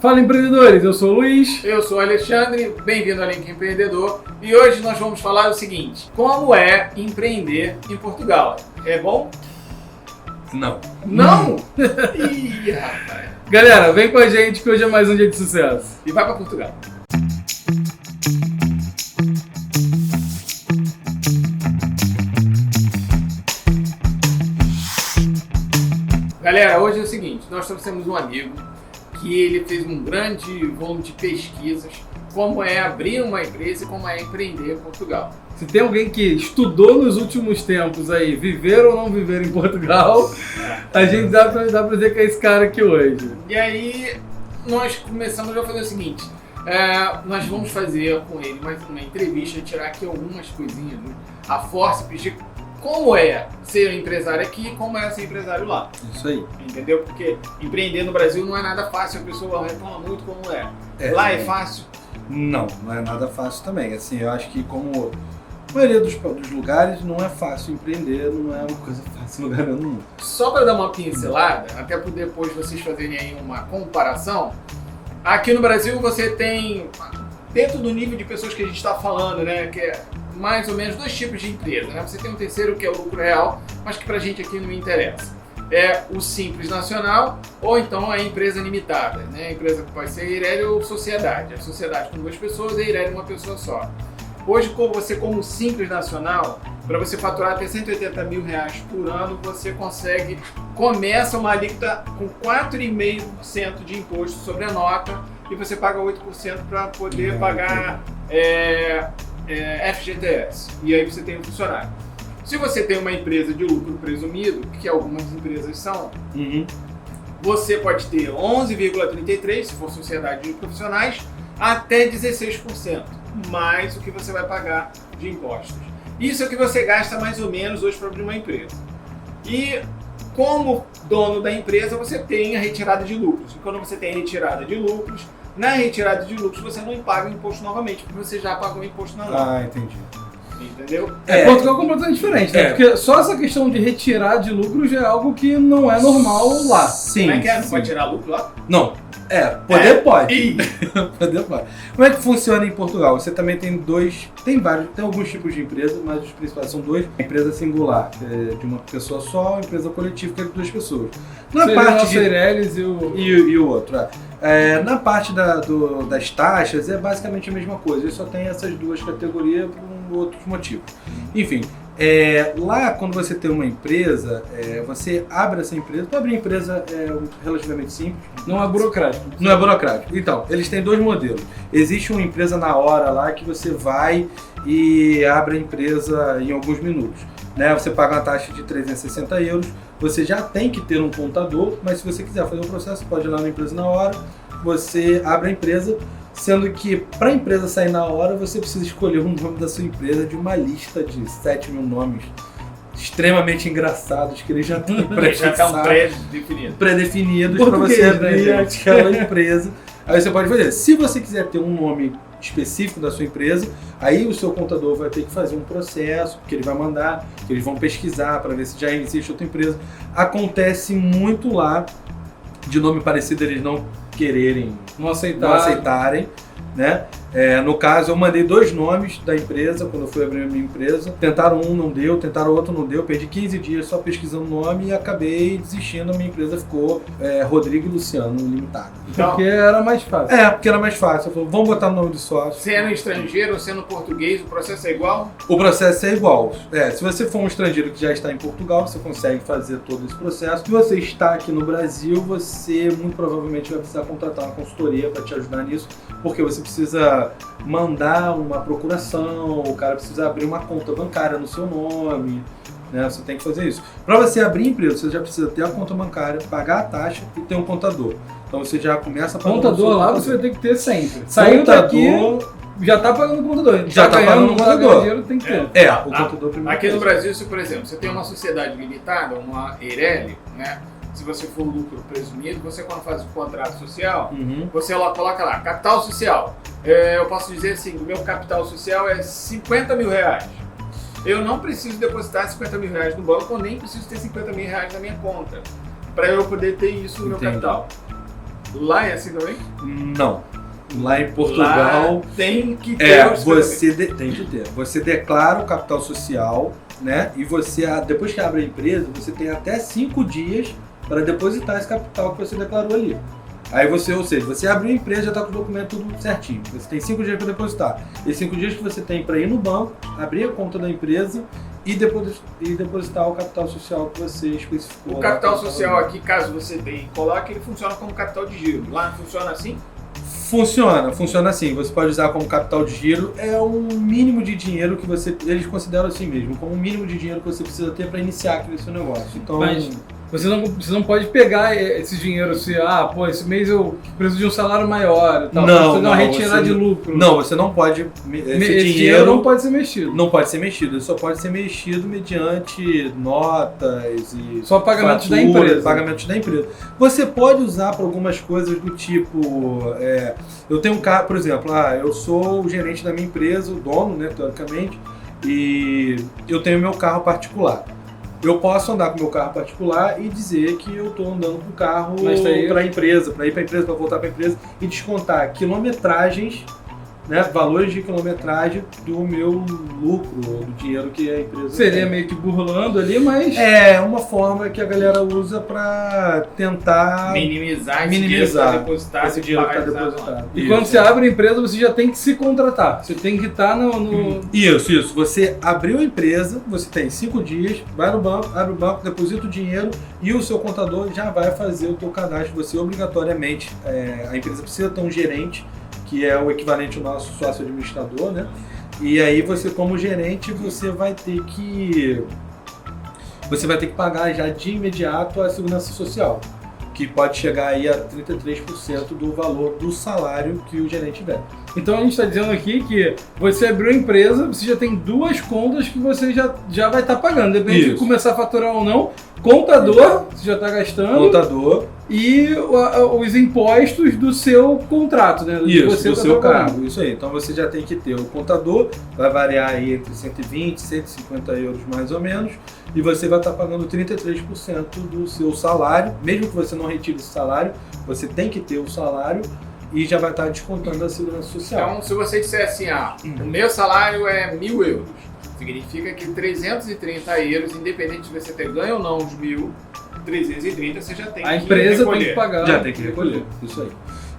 Fala, empreendedores, eu sou o Luiz. Eu sou o Alexandre, bem-vindo ao Link Empreendedor. E hoje nós vamos falar o seguinte: como é empreender em Portugal? É bom? Não. Não? Ih, rapaz. Galera, vem com a gente que hoje é mais um dia de sucesso. E vai para Portugal. Galera, hoje é o seguinte, nós trouxemos um amigo que ele fez um grande volume de pesquisas, como é abrir uma empresa e como é empreender em Portugal. Se tem alguém que estudou nos últimos tempos aí, viver ou não viver em Portugal, a gente dá pra dizer que é esse cara aqui hoje. E aí, nós começamos a fazer o seguinte, nós vamos fazer com ele mais uma entrevista, tirar aqui algumas coisinhas, né? A força, de como é ser empresário aqui e como é ser empresário lá. Isso aí. Entendeu? Porque empreender no Brasil não é nada fácil, a pessoa reclama muito como é. Lá é fácil? Não é nada fácil também. Assim, eu acho que como a maioria dos lugares não é fácil empreender, não é uma coisa fácil em lugar nenhum. Só para dar uma pincelada, até para depois vocês fazerem aí uma comparação, aqui no Brasil você tem, dentro do nível de pessoas que a gente está falando, né, que é mais ou menos dois tipos de empresa, né? Você tem um terceiro que é o lucro real, mas que pra gente aqui não interessa. É o Simples Nacional ou então a empresa limitada, né? A empresa que pode ser Eireli ou sociedade. A sociedade com duas pessoas e a Eireli uma pessoa só. Hoje, como Simples Nacional, para você faturar até R$180 mil por ano, você começa uma alíquota com 4,5% de imposto sobre a nota e você paga 8% para poder pagar FGTS, e aí você tem um funcionário. Se você tem uma empresa de lucro presumido, que algumas empresas são, você pode ter 11,33%, se for sociedade de profissionais, até 16%, mais o que você vai pagar de impostos. Isso é o que você gasta mais ou menos hoje para abrir uma empresa. E como dono da empresa, você tem a retirada de lucros. E quando você tem a retirada de lucros, na retirada de lucros você não paga o imposto novamente, porque você já pagou o imposto na nota. Ah, entendi. Entendeu? Portugal é completamente diferente, né? Porque só essa questão de retirar de lucro já é algo que não é normal lá. Sim. Como é que é? Não pode tirar lucro lá? Não. Poder pode. Poder pode. Como é que funciona em Portugal? Você também tem tem alguns tipos de empresa, mas os principais são dois. Empresa singular, que é de uma pessoa só, empresa coletiva, que é de duas pessoas. Na parte de Eireli e o outro. Na parte das taxas é basicamente a mesma coisa, ele só tem essas duas categorias por outros motivos. Enfim, lá quando você tem uma empresa, você abre essa empresa. Para abrir a empresa é relativamente simples. Não é burocrático. Não é burocrático. Então, eles têm dois modelos. Existe uma empresa na hora lá que você vai e abre a empresa em alguns minutos. Né? Você paga uma taxa de €360, você já tem que ter um contador, mas se você quiser fazer um processo, pode ir lá na empresa na hora, você abre a empresa, sendo que para a empresa sair na hora, você precisa escolher o nome da sua empresa de uma lista de 7 mil nomes extremamente engraçados que eles já têm pré-definidos para você abrir aquela empresa. Aí você pode fazer. Se você quiser ter um nome específico da sua empresa, aí o seu contador vai ter que fazer um processo que ele vai mandar, que eles vão pesquisar para ver se já existe outra empresa. Acontece muito lá de nome parecido eles não quererem, não aceitarem, né? No caso, eu mandei 2 nomes da empresa quando eu fui abrir a minha empresa. Tentaram um, não deu. Tentaram outro, não deu. Perdi 15 dias só pesquisando o nome e acabei desistindo. A minha empresa ficou Rodrigo e Luciano Limitado. Então, porque era mais fácil. Porque era mais fácil. Eu falei, vamos botar o nome do sócio. Sendo estrangeiro ou sendo português, o processo é igual? O processo é igual. Se você for um estrangeiro que já está em Portugal, você consegue fazer todo esse processo. Se você está aqui no Brasil, você muito provavelmente vai precisar contratar uma consultoria para te ajudar nisso, porque você precisa mandar uma procuração, o cara precisa abrir uma conta bancária no seu nome, né? Você tem que fazer isso. Para você abrir empresa, você já precisa ter a conta bancária, pagar a taxa e ter um contador. Então você já começa a pagar. Contador lá você vai ter que ter sempre. Saiu daqui, já tá pagando o contador. Já tá pagando o contador. Dinheiro, tem que ter. O contador primeiro. Aqui no Brasil, se por exemplo, você tem uma sociedade limitada, uma Eireli, né? Se você for lucro presumido, você quando faz o contrato social, você coloca lá, capital social. Eu posso dizer assim, o meu capital social é R$50 mil. Eu não preciso depositar R$50 mil no banco, ou nem preciso ter R$50 mil na minha conta, para eu poder ter isso no meu capital. Lá é assim também? Não. Lá em Portugal... Lá tem que ter... Tem que ter. Você declara o capital social, né? E você, depois que abre a empresa, você tem até 5 dias para depositar esse capital que você declarou ali. Aí você, ou seja, você abriu a empresa, já está com o documento tudo certinho. Você tem 5 dias para depositar. Esses 5 dias que você tem para ir no banco, abrir a conta da empresa e depositar o capital social que você especificou. O capital social aqui, caso você tenha, coloque, ele funciona como capital de giro. Lá funciona assim? Funciona assim. Você pode usar como capital de giro. É um mínimo de dinheiro que eles consideram assim mesmo, como um mínimo de dinheiro que você precisa ter para iniciar aquele seu negócio. Então, mas você não pode pegar esse dinheiro se, esse mês eu preciso de um salário maior e tal. Não, você não retirar de lucro. Não, você não pode. Esse dinheiro não pode ser mexido. Não pode ser mexido. Ele só pode ser mexido mediante notas e. Só pagamentos da empresa. Pagamentos da empresa. Você pode usar para algumas coisas do tipo. Eu tenho um carro, por exemplo, eu sou o gerente da minha empresa, o dono, né, teoricamente, e eu tenho meu carro particular. Eu posso andar com meu carro particular e dizer que eu estou andando com o carro para a empresa, para ir para a empresa, para voltar para a empresa e descontar quilometragens, né, valores de quilometragem do meu lucro, do dinheiro que a empresa seria tem. Meio que burlando ali, mas... É uma forma que a galera usa para tentar minimizar esse dinheiro que está depositado. E quando você abre a empresa, você já tem que se contratar. Você tem que estar no... Isso. Você abriu a empresa, você tem 5 dias, vai no banco, abre o banco, deposita o dinheiro e o seu contador já vai fazer o teu cadastro. Você obrigatoriamente, a empresa precisa ter um gerente, que é o equivalente ao nosso sócio administrador, né? E aí você, como gerente, você vai ter que pagar já de imediato a segurança social, que pode chegar aí a 33% do valor do salário que o gerente tiver. Então a gente está dizendo aqui que você abriu a empresa, você já tem 2 contas que você já vai estar pagando, depende de começar a faturar ou não. Contador, você já está gastando. Contador. E os impostos do seu contrato, né? Do seu cargo, isso aí. Então você já tem que ter o contador, vai variar aí entre 120 e 150 euros mais ou menos, e você vai estar pagando 33% do seu salário, mesmo que você não retire esse salário, você tem que ter o salário e já vai estar descontando a segurança social. Então, se você disser assim, o meu salário é 1.000 euros, significa que 330 euros, independente de você ter ganho ou não os 1.330, você já tem que recolher. A empresa tem que pagar. Já tem que recolher, isso aí.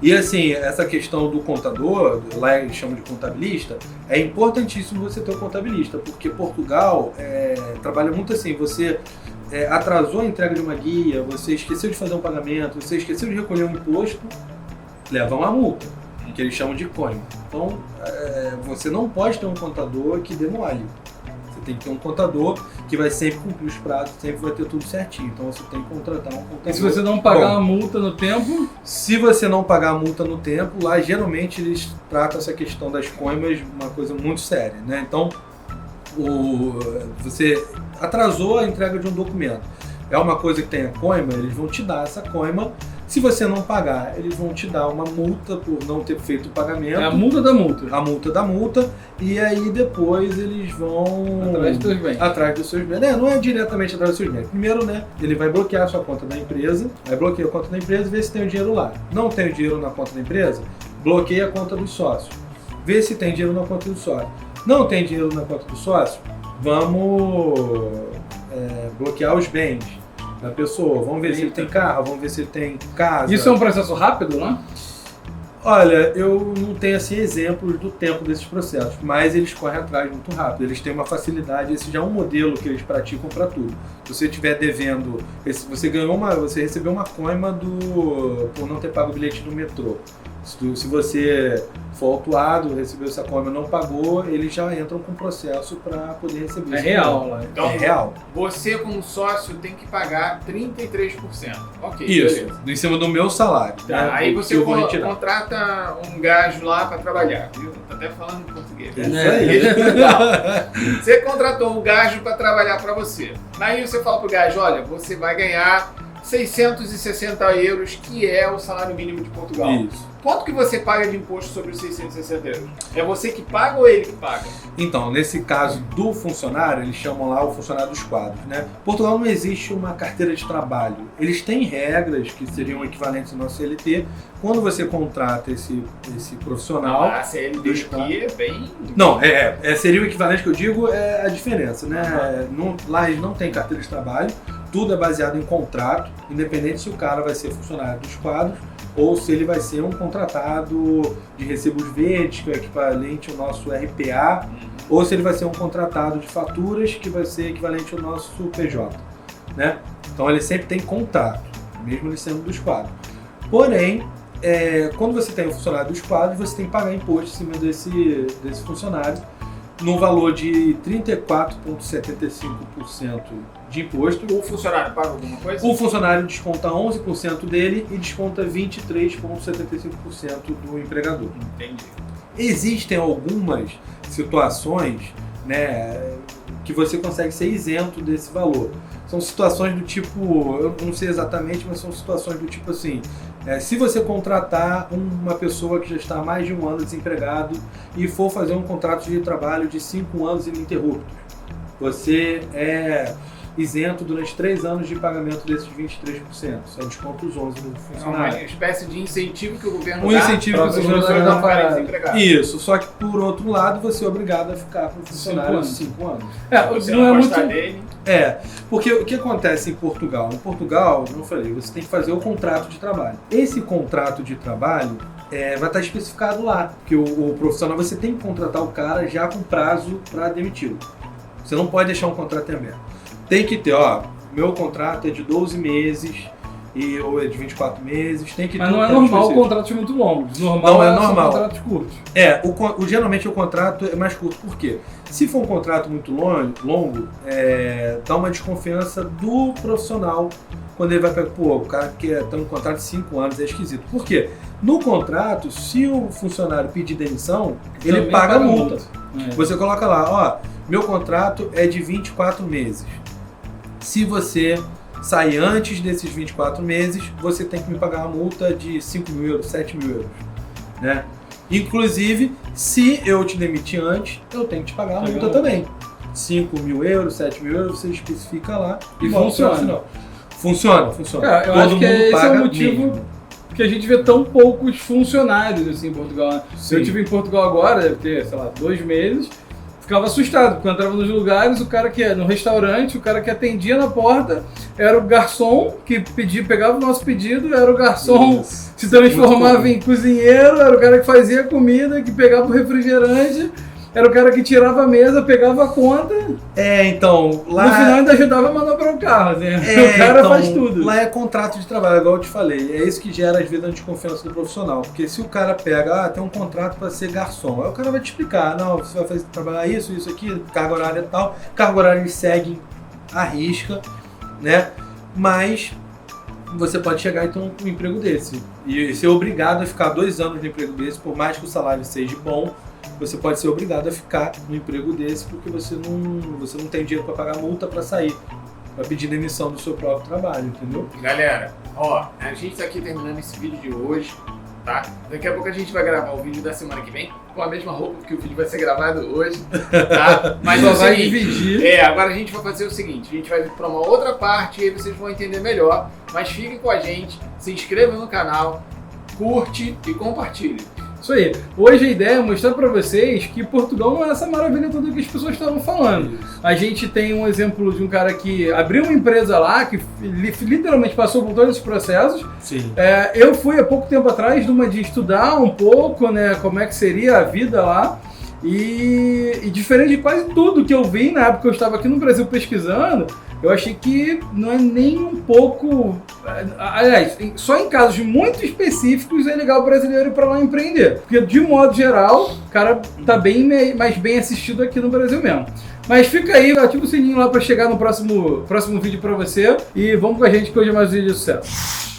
E assim, essa questão do contador, lá eles chamam de contabilista, é importantíssimo você ter um contabilista, porque Portugal trabalha muito assim, você atrasou a entrega de uma guia, você esqueceu de fazer um pagamento, você esqueceu de recolher um imposto, leva uma multa, que eles chamam de coima. Então, você não pode ter um contador que dê mole. Você tem que ter um contador que vai sempre cumprir os prazos, sempre vai ter tudo certinho. Então, você tem que contratar um contador. E se você não pagar a multa no tempo? Se você não pagar a multa no tempo, lá geralmente eles tratam essa questão das coimas uma coisa muito séria, né? Então, você atrasou a entrega de um documento. É uma coisa que tem a coima, eles vão te dar essa coima. Se você não pagar, eles vão te dar uma multa por não ter feito o pagamento. É a multa da multa. A multa da multa. E aí depois eles vão... Atrás dos seus bens. Atrás dos seus bens. Não é diretamente atrás dos seus bens. Primeiro, né, ele vai bloquear a sua conta da empresa, vai bloquear a conta da empresa e ver se tem o dinheiro lá. Não tem o dinheiro na conta da empresa, bloqueia a conta dos sócios. Vê se tem dinheiro na conta do sócio. Não tem dinheiro na conta do sócio, vamos bloquear os bens da pessoa. Vamos ver se ele tem carro, vamos ver se ele tem casa. Isso é um processo rápido, né? Olha, eu não tenho assim exemplos do tempo desses processos, mas eles correm atrás muito rápido. Eles têm uma facilidade, esse já é um modelo que eles praticam para tudo. Se você estiver devendo, você recebeu uma coima por não ter pago o bilhete do metrô. Se você for autuado, recebeu essa coima e não pagou, eles já entram com processo para poder receber. É real, né? Então, é real. Você, como sócio, tem que pagar 33%. Ok, isso, beleza. em cima do meu salário. Tá, né? aí você contrata contrata um gajo lá para trabalhar, viu? Tá até falando em português. Isso aí. Você contratou um gajo para trabalhar para você. Aí você fala pro gajo, olha, você vai ganhar 660 euros, que é o salário mínimo de Portugal. Isso. Quanto que você paga de imposto sobre os 660 euros? É você que paga ou ele que paga? Então, nesse caso do funcionário, eles chamam lá o funcionário dos quadros, né? Portugal não existe uma carteira de trabalho. Eles têm regras que seriam equivalentes ao nosso CLT. Quando você contrata esse profissional... A CLT aqui é bem... Não, seria o equivalente que eu digo, é a diferença, né? Lá eles não têm carteira de trabalho, tudo é baseado em contrato, independente se o cara vai ser funcionário dos quadros ou se ele vai ser um contratado de recibos verdes, que é equivalente ao nosso RPA, ou se ele vai ser um contratado de faturas, que vai ser equivalente ao nosso PJ, né? Então ele sempre tem contrato, mesmo ele sendo dos quadros. Porém, quando você tem um funcionário dos quadros, você tem que pagar imposto em cima desse funcionário, no valor de 34,75% de imposto. O funcionário paga alguma coisa? O funcionário desconta 11% dele e desconta 23,75% do empregador. Entendi. Existem algumas situações, né, que você consegue ser isento desse valor. São situações do tipo, eu não sei exatamente, mas são situações do tipo assim, se você contratar uma pessoa que já está há mais de um ano desempregado e for fazer um contrato de trabalho de 5 anos ininterruptos, você é isento durante 3 anos de pagamento desses 23%. São descontos 11% do funcionário. É uma espécie de incentivo que o governo dá. Um incentivo que o governo dá para desempregado. Isso, só que por outro lado você é obrigado a ficar para o funcionário 5 anos. Não é muito... dele. Porque o que acontece em Portugal? Em Portugal, como eu falei, você tem que fazer o contrato de trabalho. Esse contrato de trabalho vai estar especificado lá, porque o profissional, você tem que contratar o cara já com prazo para demiti-lo. Você não pode deixar um contrato em aberto. Tem que ter, meu contrato é de 12 meses ou é de 24 meses, tem que ter. Mas não é normal contratos muito longos. Não é normal. São contratos curtos. Geralmente o contrato é mais curto. Por quê? Se for um contrato muito longo, dá uma desconfiança do profissional quando ele vai pegar, o cara que tem um contrato de 5 anos, é esquisito. Por quê? No contrato, se o funcionário pedir demissão, ele paga multa. Você coloca lá, meu contrato é de 24 meses. Se você sair antes desses 24 meses, você tem que me pagar uma multa de 5 mil euros, 7 mil euros, né? Inclusive, se eu te demitir antes, eu tenho que te pagar a multa também. 5 mil euros, 7 mil euros, você especifica lá e funciona. Funciona. Eu acho que esse é o motivo que a gente vê tão poucos funcionários assim, em Portugal, né? Eu estive em Portugal agora, deve ter, 2 meses, ficava assustado, porque eu entrava nos lugares, o cara que no restaurante, o cara que atendia na porta era o garçom que pegava o nosso pedido, era o garçom se transformava em cozinheiro, era o cara que fazia comida, que pegava o refrigerante, era o cara que tirava a mesa, pegava a conta. Então, lá... No final ainda ajudava a manobrar o carro, assim. O cara faz tudo. Lá é contrato de trabalho, igual eu te falei. É isso que gera, às vezes, a desconfiança do profissional. Porque se o cara pega, tem um contrato para ser garçom, aí o cara vai te explicar, não, você vai trabalhar isso aqui, carga horária e tal. Carga horária eles seguem à risca, né? Mas você pode chegar e ter um emprego desse. E ser obrigado a ficar 2 anos no emprego desse, por mais que o salário seja bom, você pode ser obrigado a ficar no emprego desse porque você não tem dinheiro para pagar multa para sair, para pedir demissão do seu próprio trabalho, entendeu? Galera, a gente está aqui terminando esse vídeo de hoje, tá? Daqui a pouco a gente vai gravar o vídeo da semana que vem com a mesma roupa, porque o vídeo vai ser gravado hoje, tá? Mas só vai dividir. Agora a gente vai fazer o seguinte, a gente vai para uma outra parte e aí vocês vão entender melhor, mas fiquem com a gente, se inscrevam no canal, curte e compartilhe. Isso aí. Hoje a ideia é mostrar para vocês que Portugal não é essa maravilha toda que as pessoas estavam falando. Isso. A gente tem um exemplo de um cara que abriu uma empresa lá, que literalmente passou por todos esses processos. Sim. Eu fui há pouco tempo atrás de estudar um pouco, né, como é que seria a vida lá. E diferente de quase tudo que eu vi na época que eu estava aqui no Brasil pesquisando, eu achei que não é nem um pouco... Aliás, só em casos muito específicos é legal o brasileiro ir para lá empreender. Porque, de modo geral, o cara tá mais bem assistido aqui no Brasil mesmo. Mas fica aí, ativa o sininho lá para chegar no próximo vídeo para você. E vamos com a gente que hoje é mais um vídeo de sucesso.